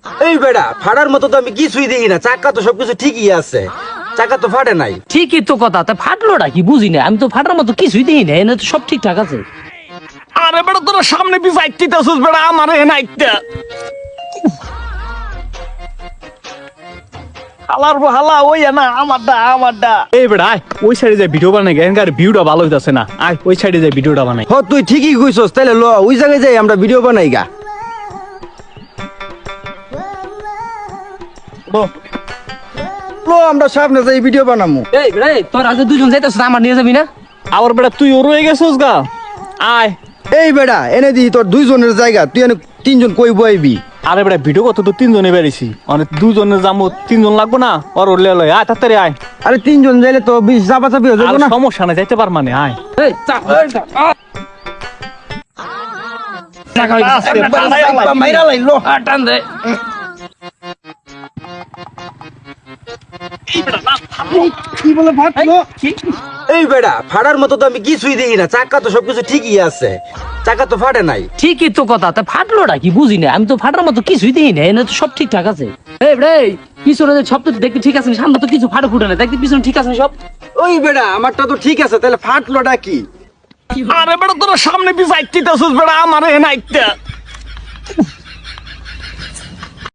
এই বেড়া ফাটার মতো তো আমি কিছুই দেখি না, চাকা তো সবকিছু ঠিকই আছে, চাকা তো ফাটে নাই। ঠিকই তো কথা, তা ফাটলোটা কি বুঝি না, আমি তো ফাটার মতো কিছুই দিই না, এনে তো সব ঠিকঠাক আছে। আরে বেটা তোরা সামনে পিছ আইতেছিস বেটা, আমার এখানে আইতে হালার হালা ওই না আমারটা এই বেটা আয় ওই সাইডে যাই ভিডিও বানাই, এখানকার ভিউটা ভালো হইতাছে না, আয় ওই সাইডে যাই ভিডিওটা বানাই। হ তুই ঠিকই কইছস, তাইলে ল ওই জায়গায় যাই আমরা ভিডিও বানাই গা। লো আমরা সামনে যাই ভিডিও বানামু। এই রে তোর আজ দুজন যাইতেছ, আমার নিয়ে যাবি না? আবার বেটা তুই ওর হয়ে গেছিস গা, আয়। এই বেড়া এনে দি তোর দুইজনের জায়গা, তুই এনে তিনজন কই বইবি? আরে বেটা ভিডিও কত তো তিনজনে বেরিয়েছি, অনেক দুজনে যাবো, তিনজন লাগবো না, ওর ওর লয় আয় তাড়াতাড়ি আয়। আরে তিনজন যাইলে তো বিশ চাপাচাপি হয়ে যাবো আর না। সমস্যা না, যাইতে পার মানে আয়। এই চা মাইরা লাইলো। টান দে। এই বেড়া ফাটার মতো তো আমি কিছুই দেখি না, চাকা তো সবকিছু ঠিকই আছে, চাকা তো ফাটে নাই। ঠিকই তো কথা, তা ফাটলোটা কি বুঝি না, আমি তো ফাটার মতো কিছুই দিই না, এনে তো সব ঠিকঠাক আছে। এই রে পিছনে সব তো দেখতে ঠিক আছে, সামনে তো কিছু ফাটা ফুটে না, দেখতে পিছনে ঠিক আছে সব। ওই বেড়া আমারটা তো ঠিক আছে, তাহলে ফাটলোটা কি? আরে বেটা তোরা সামনে পিছ আইতেছিস বেটা, আমার এখানে আইতে